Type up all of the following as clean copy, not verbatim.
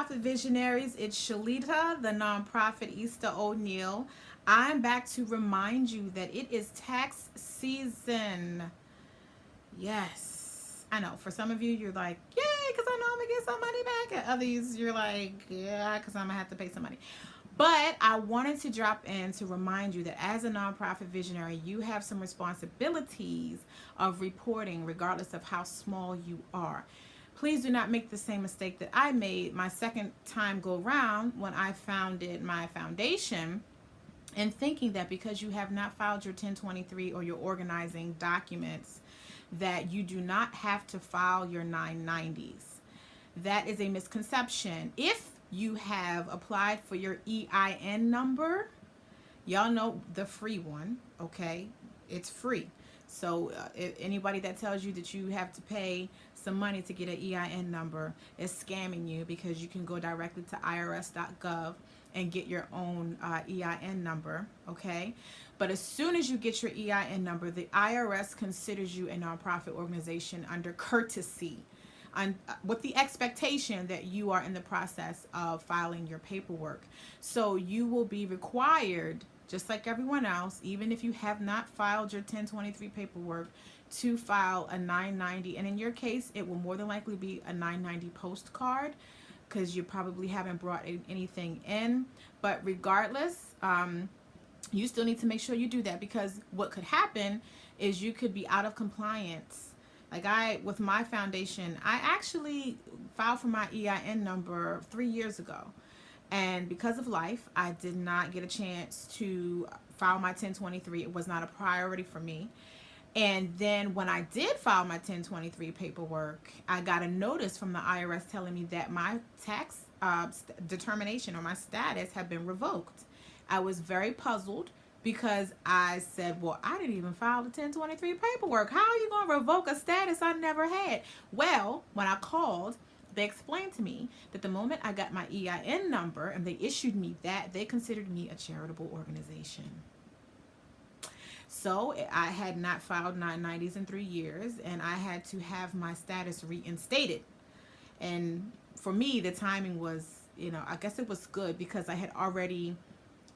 Nonprofit Visionaries, it's Shalita, the nonprofit Easter O'Neill. I'm back to remind you that it is tax season. Yes. I know. For some of you, you're like, yay, because I know I'm going to get some money back. And others, you're like, yeah, because I'm going to have to pay some money. But I wanted to drop in to remind you that as a nonprofit visionary, you have some responsibilities of reporting, regardless of how small you are. Please do not make the same mistake that I made my second time go round when I founded my foundation, and thinking that because you have not filed your 1023 or your organizing documents, that you do not have to file your 990s. That is a misconception. If you have applied for your EIN number, y'all know the free one, okay? It's free. So if anybody that tells you that you have to pay some money to get an EIN number is scamming you, because you can go directly to irs.gov and get your own EIN number, okay? But as soon as you get your EIN number, the IRS considers you a nonprofit organization under courtesy, with the expectation that you are in the process of filing your paperwork. So you will be required, just like everyone else, even if you have not filed your 1023 paperwork, to file a 990. And in your case, it will more than likely be a 990 postcard, because you probably haven't brought anything in. But regardless, you still need to make sure you do that, because what could happen is you could be out of compliance. Like with my foundation, I actually filed for my EIN number 3 years ago. And because of life, I did not get a chance to file my 1023. It was not a priority for me. And then when I did file my 1023 paperwork, I got a notice from the IRS telling me that my tax determination, or my status, had been revoked. I was very puzzled, because I said, well, I didn't even file the 1023 paperwork. How are you going to revoke a status I never had? Well, when I called, they explained to me that the moment I got my EIN number and they issued me that, they considered me a charitable organization. So I had not filed 990s in 3 years, and I had to have my status reinstated. And for me, the timing was, I guess it was good, because I had already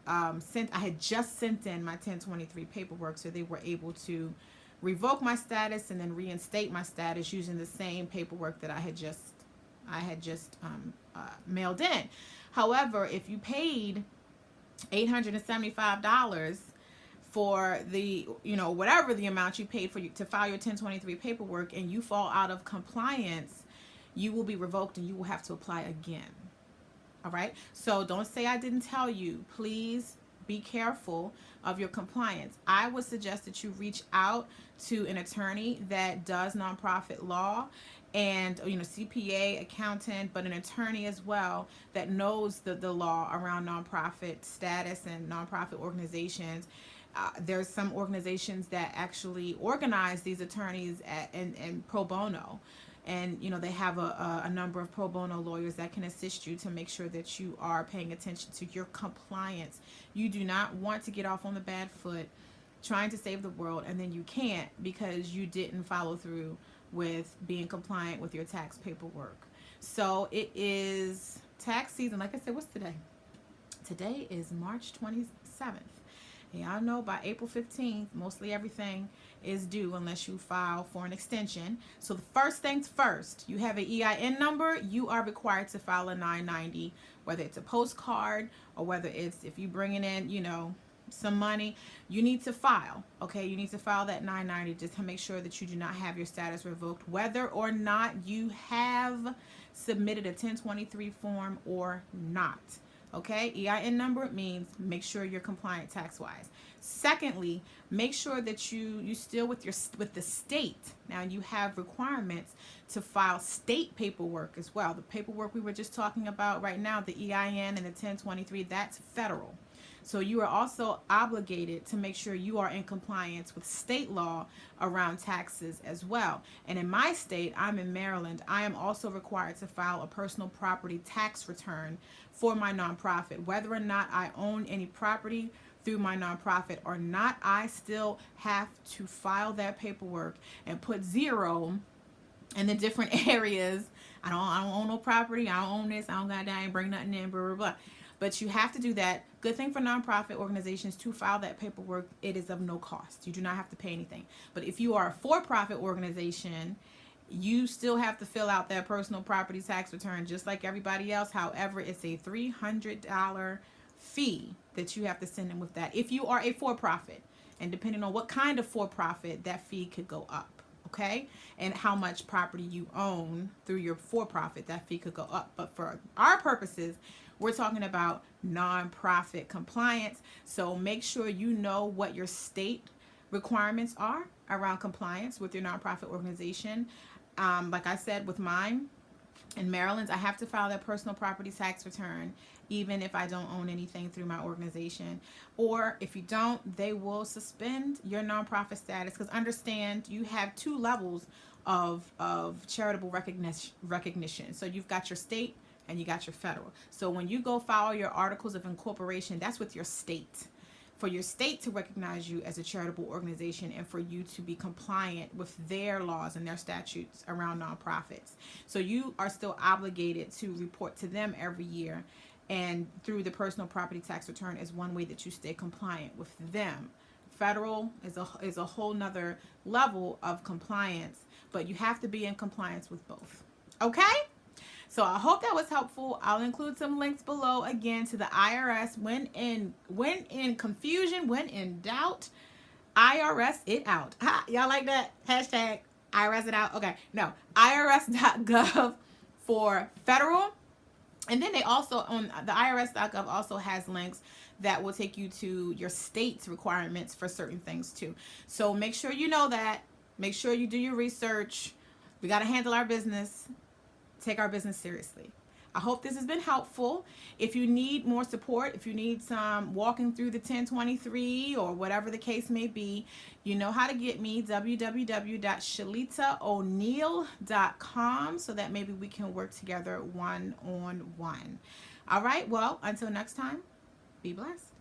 I had just sent in my 1023 paperwork, so they were able to revoke my status and then reinstate my status using the same paperwork that I had just mailed in. However, if you paid $875 for the, whatever the amount you paid to file your 1023 paperwork, and you fall out of compliance, you will be revoked and you will have to apply again. All right. So don't say I didn't tell you. Please be careful of your compliance. I would suggest that you reach out to an attorney that does nonprofit law, and CPA, accountant, but an attorney as well that knows the law around nonprofit status and nonprofit organizations. There's some organizations that actually organize these attorneys and pro bono. And they have a number of pro bono lawyers that can assist you to make sure that you are paying attention to your compliance. You do not want to get off on the bad foot trying to save the world, and then you can't, because you didn't follow through with being compliant with your tax paperwork. So it is tax season. Like I said, what's today? Today is March 27th. Y'all know by April 15th, mostly everything is due unless you file for an extension. So the first things first, you have an EIN number, you are required to file a 990, whether it's a postcard or whether it's, if you bringing in, some money, you need to file, okay? You need to file that 990 just to make sure that you do not have your status revoked, whether or not you have submitted a 1023 form or not. Okay, EIN number means make sure you're compliant tax-wise. Secondly, make sure that you still with the state. Now you have requirements to file state paperwork as well. The paperwork we were just talking about right now, the EIN and the 1023, that's federal. So you are also obligated to make sure you are in compliance with state law around taxes as well. And in my state, I'm in Maryland, I am also required to file a personal property tax return for my nonprofit. Whether or not I own any property through my nonprofit or not, I still have to file that paperwork and put 0 and the different areas. I don't own no property. I don't own this. I don't got that. I ain't bring nothing in. Blah blah blah. But you have to do that. Good thing for nonprofit organizations to file that paperwork. It is of no cost. You do not have to pay anything. But if you are a for-profit organization, you still have to fill out that personal property tax return just like everybody else. However, it's a $300 fee that you have to send in with that. If you are a for-profit, and depending on what kind of for-profit, that fee could go up. Okay, and how much property you own through your for-profit, that fee could go up. But for our purposes, we're talking about nonprofit compliance. So make sure you know what your state requirements are around compliance with your nonprofit organization. Like I said, with mine in Maryland, I have to file that personal property tax return even if I don't own anything through my organization. Or if you don't, they will suspend your nonprofit status, because understand you have two levels of charitable recognition. So you've got your state and you got your federal. So when you go file your articles of incorporation, that's with your state. For your state to recognize you as a charitable organization and for you to be compliant with their laws and their statutes around nonprofits. So you are still obligated to report to them every year, and through the personal property tax return is one way that you stay compliant with them. Federal is a whole nother level of compliance, but you have to be in compliance with both. Okay? So I hope that was helpful. I'll include some links below again to the IRS. When in confusion, when in doubt, IRS it out. Ha, y'all like that? Hashtag IRS it out. Okay, no, IRS.gov for federal. And then they also, on the IRS.gov also has links that will take you to your state's requirements for certain things too. So make sure you know that. Make sure you do your research. We got to handle our business. Take our business seriously. I hope this has been helpful. If you need more support, if you need some walking through the 1023 or whatever the case may be, you know how to get me, www.shalitaoneal.com, so that maybe we can work together one-on-one. All right, well, until next time, be blessed.